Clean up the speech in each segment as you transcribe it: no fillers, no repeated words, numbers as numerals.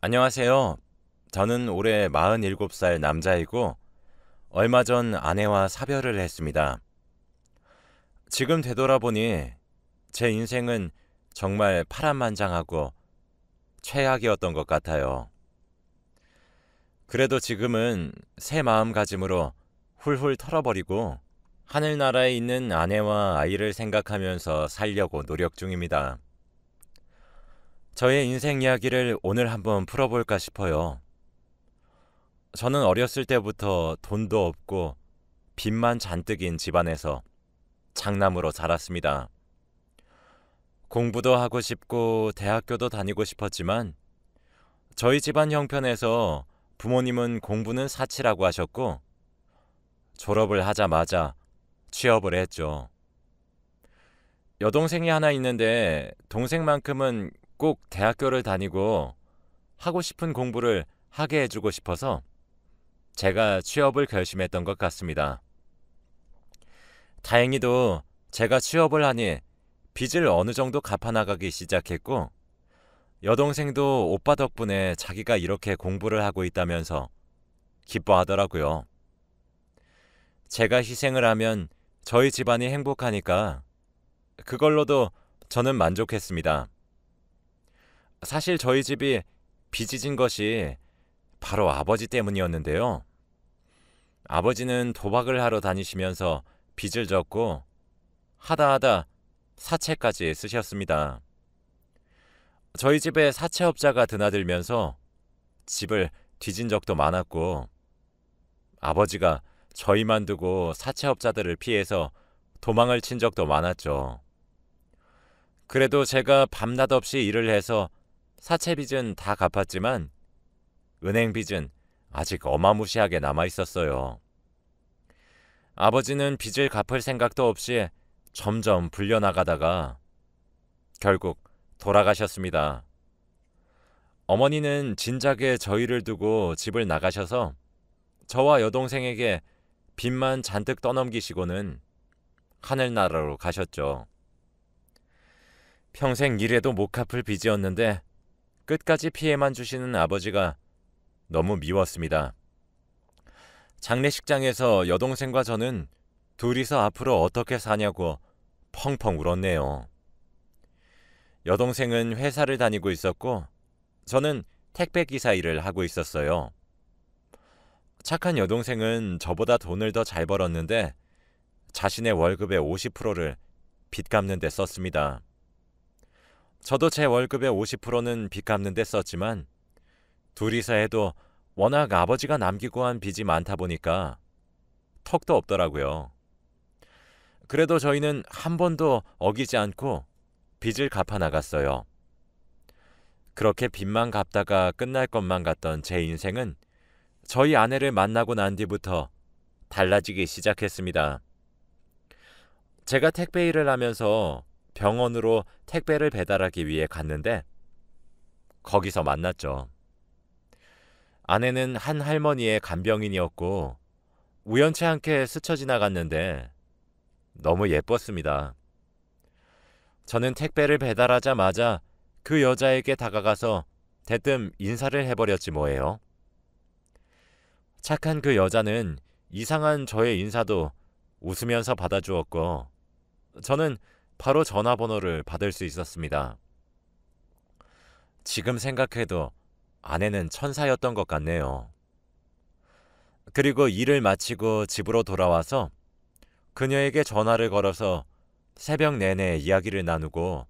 안녕하세요. 저는 올해 47살 남자이고 얼마 전 아내와 사별을 했습니다. 지금 되돌아보니 제 인생은 정말 파란만장하고 최악이었던 것 같아요. 그래도 지금은 새 마음가짐으로 훌훌 털어버리고 하늘나라에 있는 아내와 아이를 생각하면서 살려고 노력 중입니다. 저의 인생 이야기를 오늘 한번 풀어볼까 싶어요. 저는 어렸을 때부터 돈도 없고 빚만 잔뜩인 집안에서 장남으로 자랐습니다. 공부도 하고 싶고 대학교도 다니고 싶었지만 저희 집안 형편에서 부모님은 공부는 사치라고 하셨고 졸업을 하자마자 취업을 했죠. 여동생이 하나 있는데 동생만큼은 꼭 대학교를 다니고 하고 싶은 공부를 하게 해주고 싶어서 제가 취업을 결심했던 것 같습니다. 다행히도 제가 취업을 하니 빚을 어느 정도 갚아나가기 시작했고 여동생도 오빠 덕분에 자기가 이렇게 공부를 하고 있다면서 기뻐하더라고요. 제가 희생을 하면 저희 집안이 행복하니까 그걸로도 저는 만족했습니다. 사실 저희 집이 빚이 진 것이 바로 아버지 때문이었는데요. 아버지는 도박을 하러 다니시면서 빚을 졌고 하다 사채까지 쓰셨습니다. 저희 집에 사채업자가 드나들면서 집을 뒤진 적도 많았고 아버지가 저희만 두고 사채업자들을 피해서 도망을 친 적도 많았죠. 그래도 제가 밤낮 없이 일을 해서 사채 빚은 다 갚았지만 은행 빚은 아직 어마무시하게 남아 있었어요. 아버지는 빚을 갚을 생각도 없이 점점 불려나가다가 결국 돌아가셨습니다. 어머니는 진작에 저희를 두고 집을 나가셔서 저와 여동생에게 빚만 잔뜩 떠넘기시고는 하늘나라로 가셨죠. 평생 일해도 못 갚을 빚이었는데 끝까지 피해만 주시는 아버지가 너무 미웠습니다. 장례식장에서 여동생과 저는 둘이서 앞으로 어떻게 사냐고 펑펑 울었네요. 여동생은 회사를 다니고 있었고 저는 택배기사 일을 하고 있었어요. 착한 여동생은 저보다 돈을 더 잘 벌었는데 자신의 월급의 50%를 빚 갚는 데 썼습니다. 저도 제 월급의 50%는 빚 갚는 데 썼지만 둘이서 해도 워낙 아버지가 남기고 한 빚이 많다 보니까 턱도 없더라고요. 그래도 저희는 한 번도 어기지 않고 빚을 갚아 나갔어요. 그렇게 빚만 갚다가 끝날 것만 같던 제 인생은 저희 아내를 만나고 난 뒤부터 달라지기 시작했습니다. 제가 택배 일을 하면서 병원으로 택배를 배달하기 위해 갔는데 거기서 만났죠. 아내는 한 할머니의 간병인이었고 우연치 않게 스쳐 지나갔는데 너무 예뻤습니다. 저는 택배를 배달하자마자 그 여자에게 다가가서 대뜸 인사를 해버렸지 뭐예요. 착한 그 여자는 이상한 저의 인사도 웃으면서 받아주었고 저는 바로 전화번호를 받을 수 있었습니다. 지금 생각해도 아내는 천사였던 것 같네요. 그리고 일을 마치고 집으로 돌아와서 그녀에게 전화를 걸어서 새벽 내내 이야기를 나누고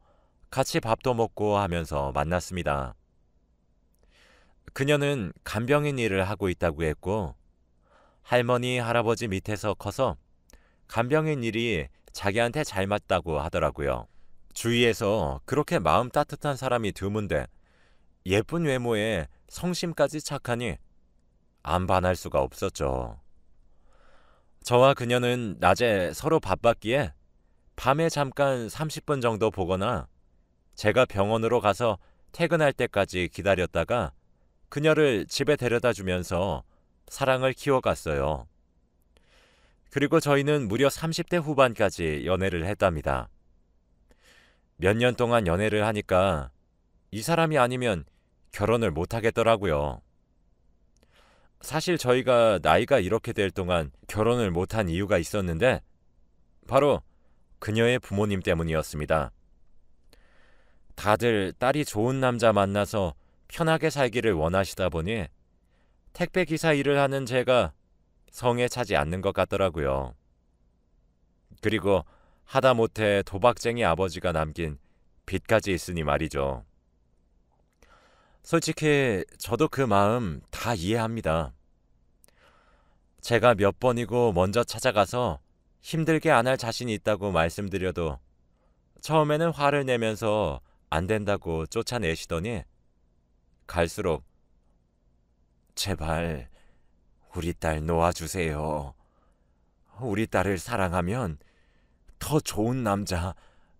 같이 밥도 먹고 하면서 만났습니다. 그녀는 간병인 일을 하고 있다고 했고 할머니, 할아버지 밑에서 커서 간병인 일이 자기한테 잘 맞다고 하더라고요. 주위에서 그렇게 마음 따뜻한 사람이 드문데 예쁜 외모에 성심까지 착하니 안 반할 수가 없었죠. 저와 그녀는 낮에 서로 바빴기에 밤에 잠깐 30분 정도 보거나 제가 병원으로 가서 퇴근할 때까지 기다렸다가 그녀를 집에 데려다 주면서 사랑을 키워갔어요. 그리고 저희는 무려 30대 후반까지 연애를 했답니다. 몇 년 동안 연애를 하니까 이 사람이 아니면 결혼을 못 하겠더라고요. 사실 저희가 나이가 이렇게 될 동안 결혼을 못한 이유가 있었는데 바로 그녀의 부모님 때문이었습니다. 다들 딸이 좋은 남자 만나서 편하게 살기를 원하시다 보니 택배 기사 일을 하는 제가 성에 차지 않는 것 같더라고요. 그리고 하다못해 도박쟁이 아버지가 남긴 빚까지 있으니 말이죠. 솔직히 저도 그 마음 다 이해합니다. 제가 몇 번이고 먼저 찾아가서 힘들게 안 할 자신이 있다고 말씀드려도 처음에는 화를 내면서 안 된다고 쫓아내시더니 갈수록 제발 우리 딸 놓아주세요. 우리 딸을 사랑하면 더 좋은 남자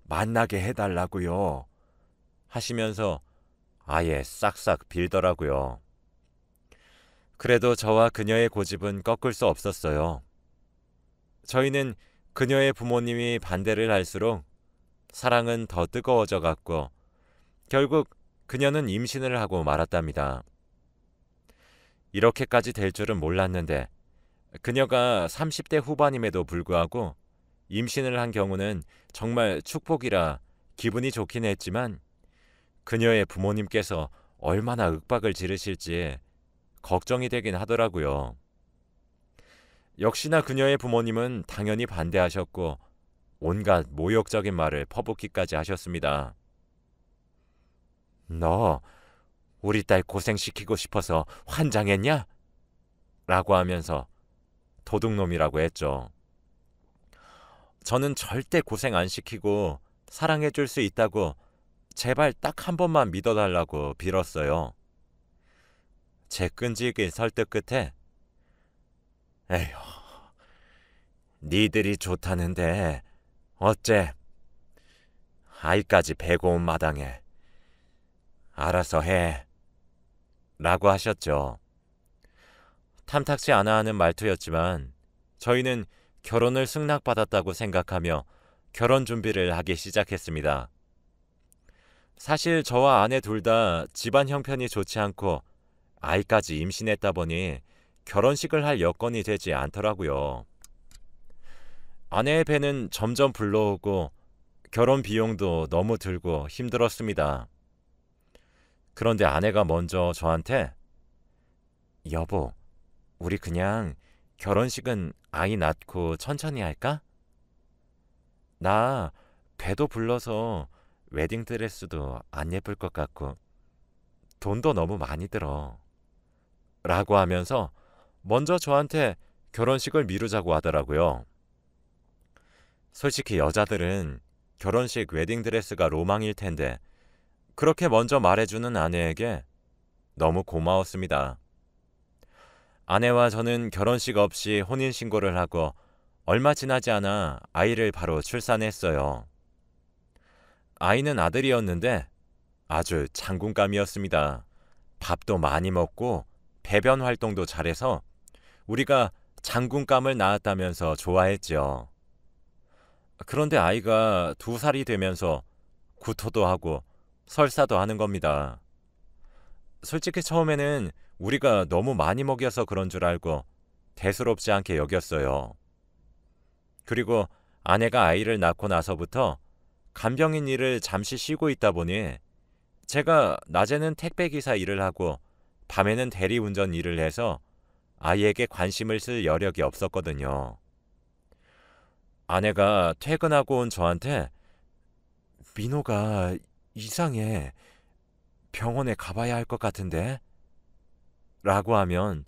만나게 해달라고요. 하시면서 아예 싹싹 빌더라고요. 그래도 저와 그녀의 고집은 꺾을 수 없었어요. 저희는 그녀의 부모님이 반대를 할수록 사랑은 더 뜨거워져 갔고 결국 그녀는 임신을 하고 말았답니다. 이렇게까지 될 줄은 몰랐는데 그녀가 30대 후반임에도 불구하고 임신을 한 경우는 정말 축복이라 기분이 좋긴 했지만 그녀의 부모님께서 얼마나 윽박을 지르실지 걱정이 되긴 하더라고요. 역시나 그녀의 부모님은 당연히 반대하셨고 온갖 모욕적인 말을 퍼붓기까지 하셨습니다. 너 우리 딸 고생시키고 싶어서 환장했냐? 라고 하면서 도둑놈이라고 했죠. 저는 절대 고생 안 시키고 사랑해 줄 수 있다고 제발 딱 한 번만 믿어달라고 빌었어요. 제 끈질긴 설득 끝에 에휴, 니들이 좋다는데 어째 아이까지 배고 온 마당에 알아서 해 라고 하셨죠. 탐탁지 않아 하는 말투였지만 저희는 결혼을 승낙받았다고 생각하며 결혼 준비를 하기 시작했습니다. 사실 저와 아내 둘 다 집안 형편이 좋지 않고 아이까지 임신했다 보니 결혼식을 할 여건이 되지 않더라고요. 아내의 배는 점점 불러오고 결혼 비용도 너무 들고 힘들었습니다. 그런데 아내가 먼저 저한테 여보, 우리 그냥 결혼식은 아이 낳고 천천히 할까? 나 배도 불러서 웨딩드레스도 안 예쁠 것 같고 돈도 너무 많이 들어 라고 하면서 먼저 저한테 결혼식을 미루자고 하더라고요. 솔직히 여자들은 결혼식 웨딩드레스가 로망일 텐데 그렇게 먼저 말해주는 아내에게 너무 고마웠습니다. 아내와 저는 결혼식 없이 혼인신고를 하고 얼마 지나지 않아 아이를 바로 출산했어요. 아이는 아들이었는데 아주 장군감이었습니다. 밥도 많이 먹고 배변 활동도 잘해서 우리가 장군감을 낳았다면서 좋아했죠. 그런데 아이가 2살이 되면서 구토도 하고 설사도 하는 겁니다. 솔직히 처음에는 우리가 너무 많이 먹여서 그런 줄 알고 대수롭지 않게 여겼어요. 그리고 아내가 아이를 낳고 나서부터 간병인 일을 잠시 쉬고 있다 보니 제가 낮에는 택배기사 일을 하고 밤에는 대리운전 일을 해서 아이에게 관심을 쓸 여력이 없었거든요. 아내가 퇴근하고 온 저한테 민호가 이상해. 병원에 가봐야 할 것 같은데? 라고 하면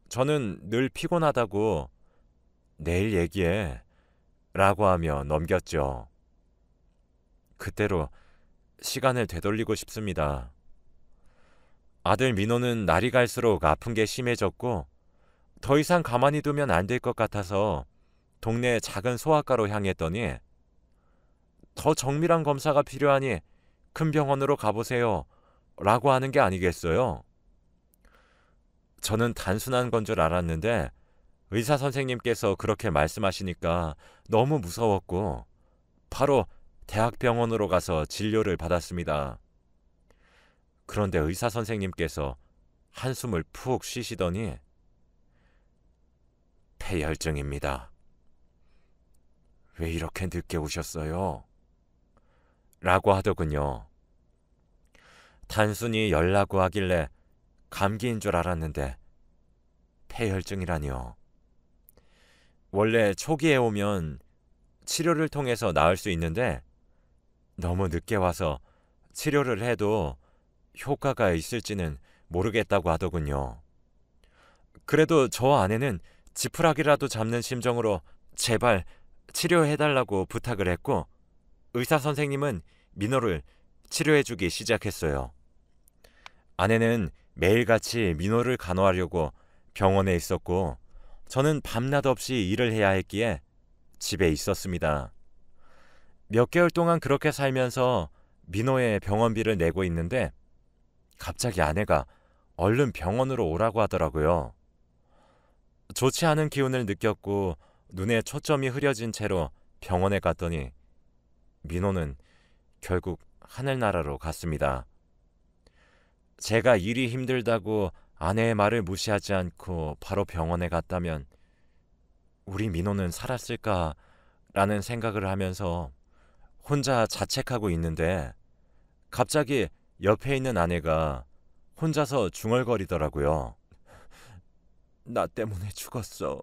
저는 늘 피곤하다고 내일 얘기해 라고 하며 넘겼죠. 그때로 시간을 되돌리고 싶습니다. 아들 민호는 날이 갈수록 아픈 게 심해졌고 더 이상 가만히 두면 안 될 것 같아서 동네 작은 소아과로 향했더니 더 정밀한 검사가 필요하니 큰 병원으로 가보세요 라고 하는 게 아니겠어요? 저는 단순한 건 줄 알았는데 의사 선생님께서 그렇게 말씀하시니까 너무 무서웠고 바로 대학병원으로 가서 진료를 받았습니다. 그런데 의사 선생님께서 한숨을 푹 쉬시더니 폐혈증입니다. 왜 이렇게 늦게 오셨어요? 라고 하더군요. 단순히 열나고 하길래 감기인 줄 알았는데 폐혈증이라니요. 원래 초기에 오면 치료를 통해서 나을 수 있는데 너무 늦게 와서 치료를 해도 효과가 있을지는 모르겠다고 하더군요. 그래도 저 아내는 지푸라기라도 잡는 심정으로 제발 치료해달라고 부탁을 했고 의사 선생님은 민호를 치료해주기 시작했어요. 아내는 매일같이 민호를 간호하려고 병원에 있었고 저는 밤낮 없이 일을 해야 했기에 집에 있었습니다. 몇 개월 동안 그렇게 살면서 민호의 병원비를 내고 있는데 갑자기 아내가 얼른 병원으로 오라고 하더라고요. 좋지 않은 기운을 느꼈고 눈에 초점이 흐려진 채로 병원에 갔더니 민호는 결국 하늘나라로 갔습니다. 제가 일이 힘들다고 아내의 말을 무시하지 않고 바로 병원에 갔다면 우리 민호는 살았을까라는 생각을 하면서 혼자 자책하고 있는데 갑자기 옆에 있는 아내가 혼자서 중얼거리더라고요. 나 때문에 죽었어.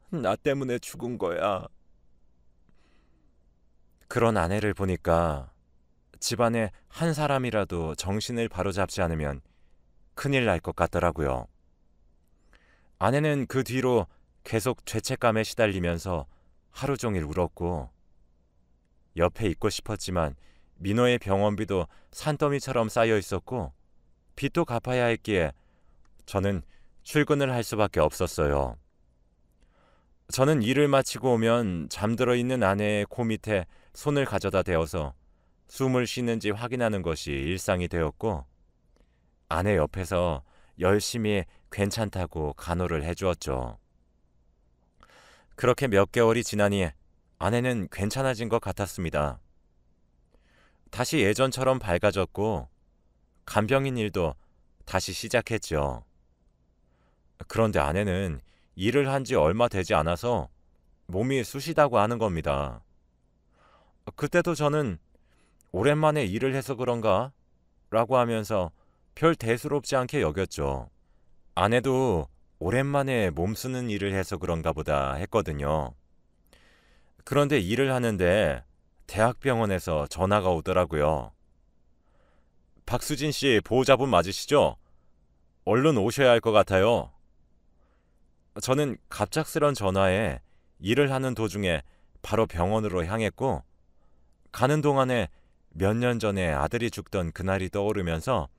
나 때문에 죽은 거야. 그런 아내를 보니까 집안에 한 사람이라도 정신을 바로잡지 않으면 큰일 날 것 같더라고요. 아내는 그 뒤로 계속 죄책감에 시달리면서 하루 종일 울었고 옆에 있고 싶었지만 민호의 병원비도 산더미처럼 쌓여 있었고 빚도 갚아야 했기에 저는 출근을 할 수밖에 없었어요. 저는 일을 마치고 오면 잠들어 있는 아내의 코 밑에 손을 가져다 대어서 숨을 쉬는지 확인하는 것이 일상이 되었고 아내 옆에서 열심히 괜찮다고 간호를 해주었죠. 그렇게 몇 개월이 지나니 아내는 괜찮아진 것 같았습니다. 다시 예전처럼 밝아졌고 간병인 일도 다시 시작했죠. 그런데 아내는 일을 한 지 얼마 되지 않아서 몸이 쑤시다고 하는 겁니다. 그때도 저는 오랜만에 일을 해서 그런가? 라고 하면서 별 대수롭지 않게 여겼죠. 아내도 오랜만에 몸 쓰는 일을 해서 그런가 보다 했거든요. 그런데 일을 하는데 대학병원에서 전화가 오더라고요. 박수진 씨 보호자분 맞으시죠? 얼른 오셔야 할 것 같아요. 저는 갑작스런 전화에 일을 하는 도중에 바로 병원으로 향했고 가는 동안에 몇 년 전에 아들이 죽던 그날이 떠오르면서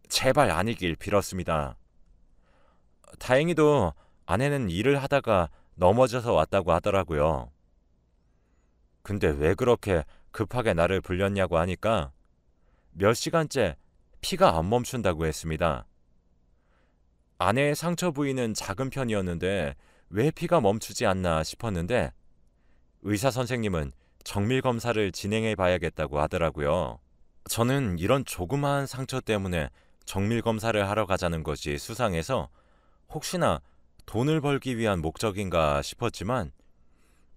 제발 아니길 빌었습니다. 다행히도 아내는 일을 하다가 넘어져서 왔다고 하더라고요. 근데 왜 그렇게 급하게 나를 불렀냐고 하니까 몇 시간째 피가 안 멈춘다고 했습니다. 아내의 상처 부위는 작은 편이었는데 왜 피가 멈추지 않나 싶었는데 의사 선생님은 정밀 검사를 진행해 봐야겠다고 하더라고요. 저는 이런 조그마한 상처 때문에 정밀 검사를 하러 가자는 것이 수상해서 혹시나 돈을 벌기 위한 목적인가 싶었지만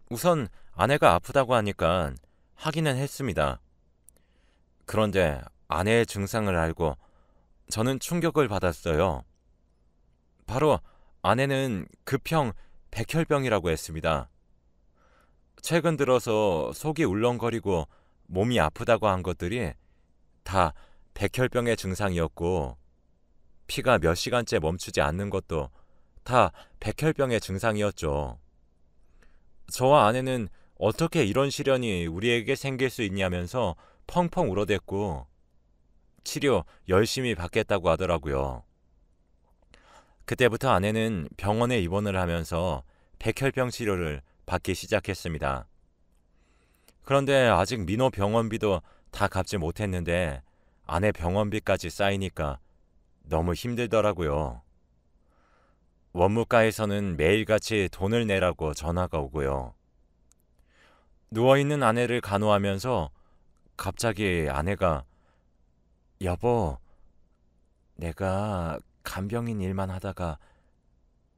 우선 아내가 아프다고 하니까 하기는 했습니다. 그런데 아내의 증상을 알고 저는 충격을 받았어요. 바로 아내는 급형 백혈병이라고 했습니다. 최근 들어서 속이 울렁거리고 몸이 아프다고 한 것들이 다 백혈병의 증상이었고 피가 몇 시간째 멈추지 않는 것도 다 백혈병의 증상이었죠. 저와 아내는 어떻게 이런 시련이 우리에게 생길 수 있냐면서 펑펑 울어댔고 치료 열심히 받겠다고 하더라고요. 그때부터 아내는 병원에 입원을 하면서 백혈병 치료를 받기 시작했습니다. 그런데 아직 민호 병원비도 다 갚지 못했는데 아내 병원비까지 쌓이니까 너무 힘들더라고요. 원무과에서는 매일같이 돈을 내라고 전화가 오고요. 누워있는 아내를 간호하면서 갑자기 아내가 여보, 내가 간병인 일만 하다가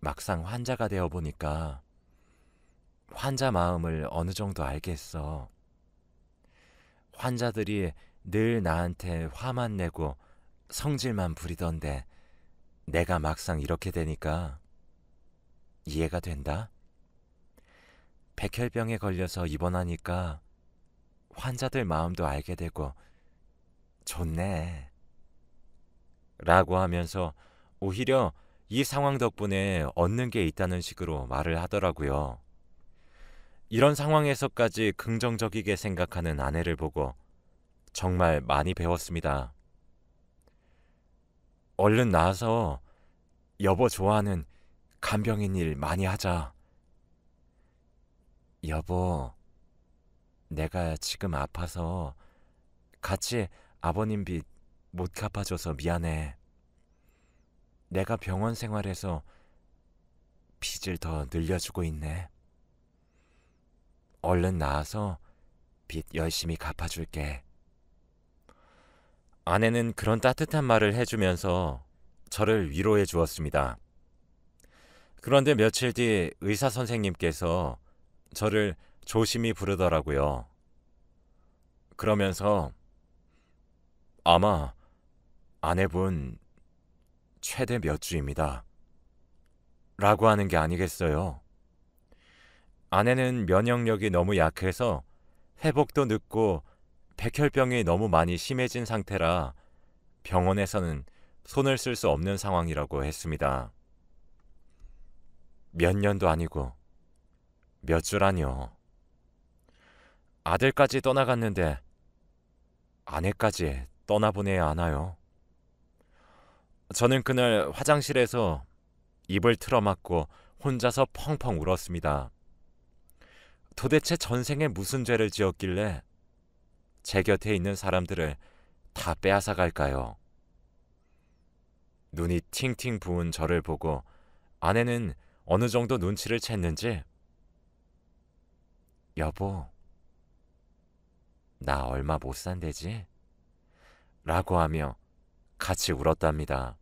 막상 환자가 되어 보니까 환자 마음을 어느 정도 알겠어. 환자들이 늘 나한테 화만 내고 성질만 부리던데 내가 막상 이렇게 되니까 이해가 된다. 백혈병에 걸려서 입원하니까 환자들 마음도 알게 되고 좋네. 라고 하면서 오히려 이 상황 덕분에 얻는 게 있다는 식으로 말을 하더라고요. 이런 상황에서까지 긍정적이게 생각하는 아내를 보고 정말 많이 배웠습니다. 얼른 나와서 여보 좋아하는 간병인 일 많이 하자. 여보, 내가 지금 아파서 같이 아버님 빚 못 갚아줘서 미안해. 내가 병원 생활에서 빚을 더 늘려주고 있네. 얼른 나와서 빚 열심히 갚아줄게. 아내는 그런 따뜻한 말을 해주면서 저를 위로해 주었습니다. 그런데 며칠 뒤 의사 선생님께서 저를 조심히 부르더라고요. 그러면서 아마 아내분 최대 몇 주입니다. 라고 하는 게 아니겠어요. 아내는 면역력이 너무 약해서 회복도 늦고 백혈병이 너무 많이 심해진 상태라 병원에서는 손을 쓸 수 없는 상황이라고 했습니다. 몇 년도 아니고 몇 주라뇨. 아들까지 떠나갔는데 아내까지 떠나보내야 하나요? 저는 그날 화장실에서 입을 틀어막고 혼자서 펑펑 울었습니다. 도대체 전생에 무슨 죄를 지었길래 제 곁에 있는 사람들을 다 빼앗아 갈까요? 눈이 팅팅 부은 저를 보고 아내는 어느 정도 눈치를 챘는지 여보, 나 얼마 못 산대지? 라고 하며 같이 울었답니다.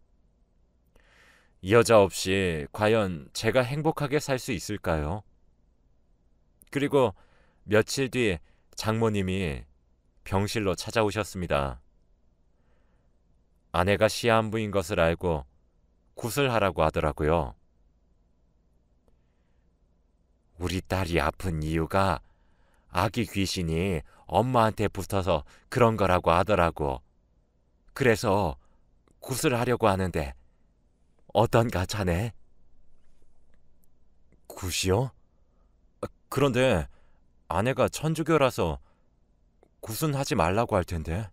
이 여자 없이 과연 제가 행복하게 살 수 있을까요? 그리고 며칠 뒤 장모님이 병실로 찾아오셨습니다. 아내가 시한부인 것을 알고 구슬하라고 하더라고요. 우리 딸이 아픈 이유가 아기 귀신이 엄마한테 붙어서 그런 거라고 하더라고. 그래서 구슬하려고 하는데 어떤가 자네? 굿이요? 그런데 아내가 천주교라서 굿은 하지 말라고 할 텐데.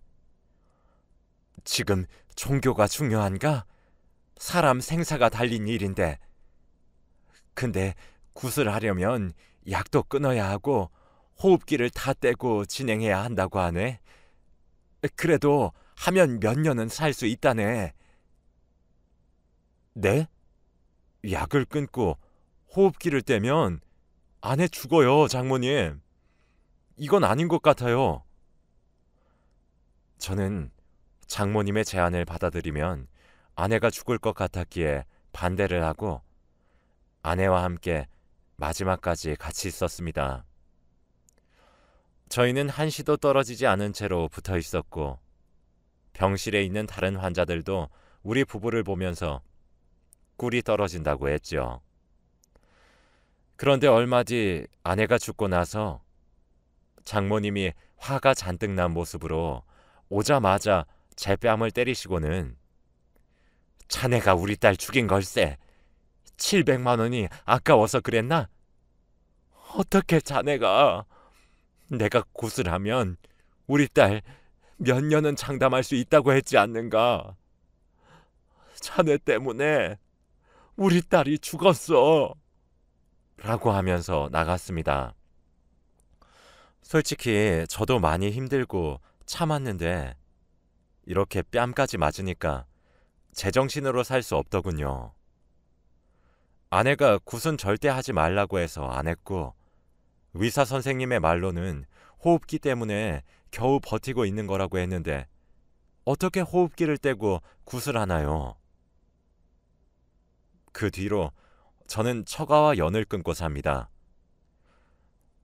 지금 종교가 중요한가? 사람 생사가 달린 일인데. 근데 굿을 하려면 약도 끊어야 하고 호흡기를 다 떼고 진행해야 한다고 하네. 그래도 하면 몇 년은 살 수 있다네. 네? 약을 끊고 호흡기를 떼면 아내 죽어요, 장모님. 이건 아닌 것 같아요. 저는 장모님의 제안을 받아들이면 아내가 죽을 것 같았기에 반대를 하고 아내와 함께 마지막까지 같이 있었습니다. 저희는 한시도 떨어지지 않은 채로 붙어 있었고 병실에 있는 다른 환자들도 우리 부부를 보면서 꿀이 떨어진다고 했죠. 그런데 얼마 뒤 아내가 죽고 나서 장모님이 화가 잔뜩 난 모습으로 오자마자 제 뺨을 때리시고는 자네가 우리 딸 죽인 걸세. 700만 원이 아까워서 그랬나? 어떻게 자네가 내가 굿을 하면 우리 딸 몇 년은 장담할 수 있다고 했지 않는가? 자네 때문에 우리 딸이 죽었어. 라고 하면서 나갔습니다. 솔직히 저도 많이 힘들고 참았는데 이렇게 뺨까지 맞으니까 제정신으로 살 수 없더군요. 아내가 굿은 절대 하지 말라고 해서 안 했고 의사 선생님의 말로는 호흡기 때문에 겨우 버티고 있는 거라고 했는데 어떻게 호흡기를 떼고 굿을 하나요? 그 뒤로 저는 처가와 연을 끊고 삽니다.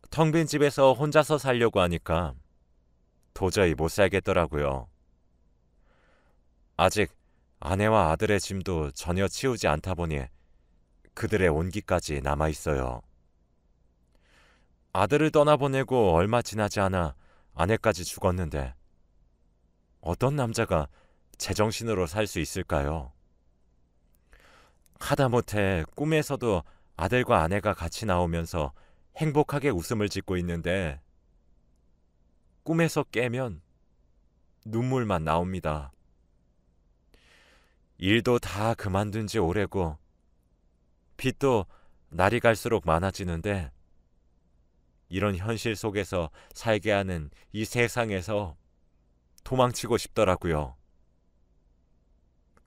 텅 빈 집에서 혼자서 살려고 하니까 도저히 못 살겠더라고요. 아직 아내와 아들의 짐도 전혀 치우지 않다 보니 그들의 온기까지 남아 있어요. 아들을 떠나보내고 얼마 지나지 않아 아내까지 죽었는데 어떤 남자가 제정신으로 살 수 있을까요? 하다못해 꿈에서도 아들과 아내가 같이 나오면서 행복하게 웃음을 짓고 있는데 꿈에서 깨면 눈물만 나옵니다. 일도 다 그만둔 지 오래고 빚도 날이 갈수록 많아지는데 이런 현실 속에서 살게 하는 이 세상에서 도망치고 싶더라고요.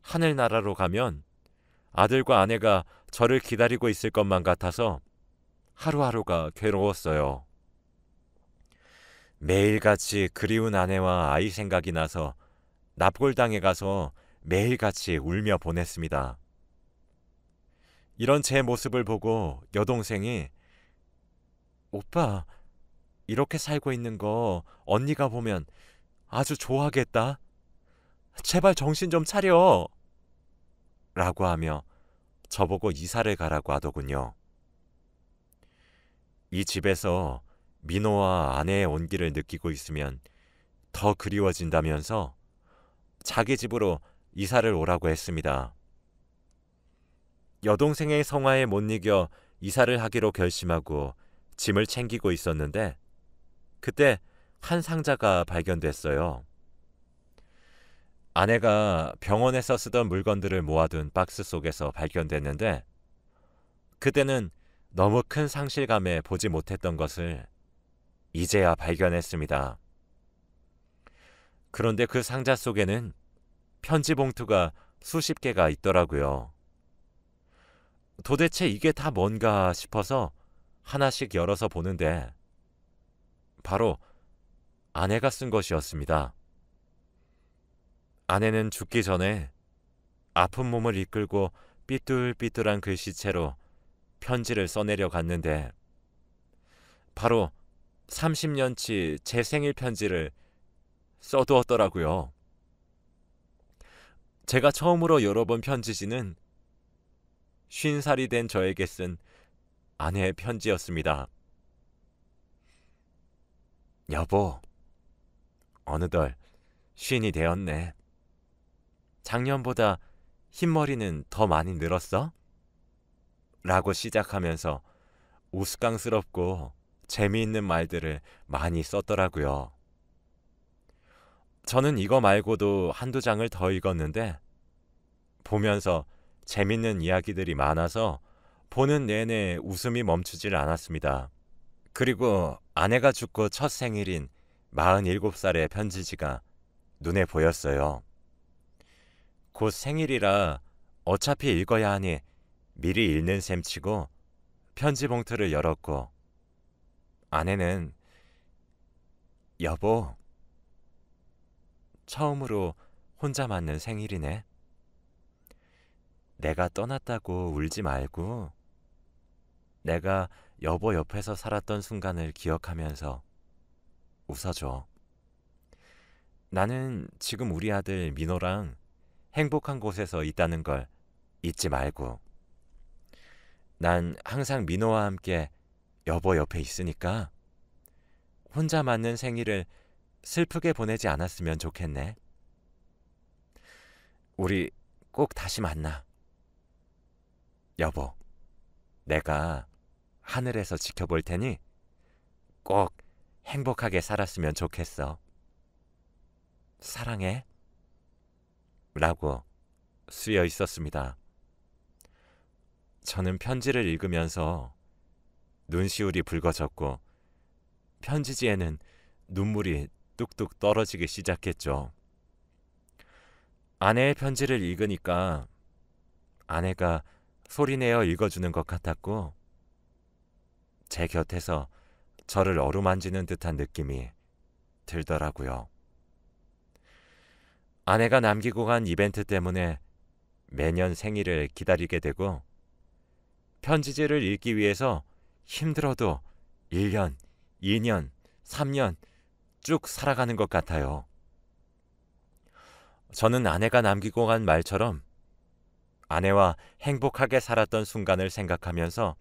하늘나라로 가면 아들과 아내가 저를 기다리고 있을 것만 같아서 하루하루가 괴로웠어요. 매일같이 그리운 아내와 아이 생각이 나서 납골당에 가서 매일같이 울며 보냈습니다. 이런 제 모습을 보고 여동생이 오빠, 이렇게 살고 있는 거 언니가 보면 아주 좋아하겠다. 제발 정신 좀 차려. 라고 하며 저보고 이사를 가라고 하더군요. 이 집에서 민호와 아내의 온기를 느끼고 있으면 더 그리워진다면서 자기 집으로 이사를 오라고 했습니다. 여동생의 성화에 못 이겨 이사를 하기로 결심하고 짐을 챙기고 있었는데 그때 한 상자가 발견됐어요. 아내가 병원에서 쓰던 물건들을 모아둔 박스 속에서 발견됐는데 그때는 너무 큰 상실감에 보지 못했던 것을 이제야 발견했습니다. 그런데 그 상자 속에는 편지 봉투가 수십 개가 있더라고요. 도대체 이게 다 뭔가 싶어서 하나씩 열어서 보는데 바로 아내가 쓴 것이었습니다. 아내는 죽기 전에 아픈 몸을 이끌고 삐뚤삐뚤한 글씨체로 편지를 써내려 갔는데 바로 30년치 제 생일 편지를 써두었더라고요. 제가 처음으로 열어본 편지지는 50살이 된 저에게 쓴 아내의 편지였습니다. 여보, 어느덧 50이 되었네. 작년보다 흰머리는 더 많이 늘었어? 라고 시작하면서 우스꽝스럽고 재미있는 말들을 많이 썼더라고요. 저는 이거 말고도 한두 장을 더 읽었는데 보면서 재밌는 이야기들이 많아서 보는 내내 웃음이 멈추질 않았습니다. 그리고 아내가 죽고 첫 생일인 47살의 편지지가 눈에 보였어요. 곧 생일이라 어차피 읽어야 하니 미리 읽는 셈 치고 편지 봉투를 열었고 아내는 여보, 처음으로 혼자 맞는 생일이네. 내가 떠났다고 울지 말고 내가 여보 옆에서 살았던 순간을 기억하면서 웃어줘. 나는 지금 우리 아들 민호랑 행복한 곳에서 있다는 걸 잊지 말고. 난 항상 민호와 함께 여보 옆에 있으니까 혼자 맞는 생일을 슬프게 보내지 않았으면 좋겠네. 우리 꼭 다시 만나. 여보, 내가 하늘에서 지켜볼 테니 꼭 행복하게 살았으면 좋겠어. 사랑해. 라고 쓰여 있었습니다. 저는 편지를 읽으면서 눈시울이 붉어졌고 편지지에는 눈물이 뚝뚝 떨어지기 시작했죠. 아내의 편지를 읽으니까 아내가 소리내어 읽어주는 것 같았고 제 곁에서 저를 어루만지는 듯한 느낌이 들더라고요. 아내가 남기고 간 이벤트 때문에 매년 생일을 기다리게 되고 편지지를 읽기 위해서 힘들어도 1년, 2년, 3년 쭉 살아가는 것 같아요. 저는 아내가 남기고 간 말처럼 아내와 행복하게 살았던 순간을 생각하면서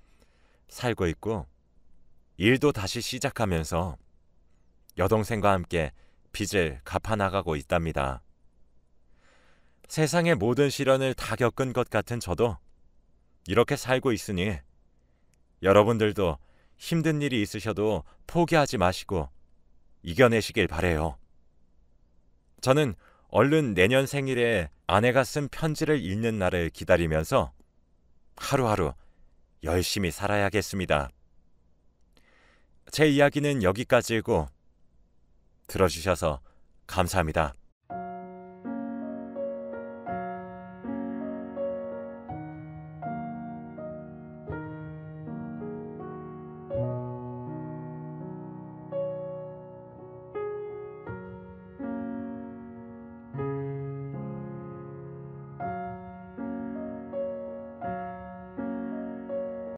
살고 있고 일도 다시 시작하면서 여동생과 함께 빚을 갚아나가고 있답니다. 세상의 모든 시련을 다 겪은 것 같은 저도 이렇게 살고 있으니 여러분들도 힘든 일이 있으셔도 포기하지 마시고 이겨내시길 바래요. 저는 얼른 내년 생일에 아내가 쓴 편지를 읽는 날을 기다리면서 하루하루 열심히 살아야겠습니다. 제 이야기는 여기까지이고 들어주셔서 감사합니다.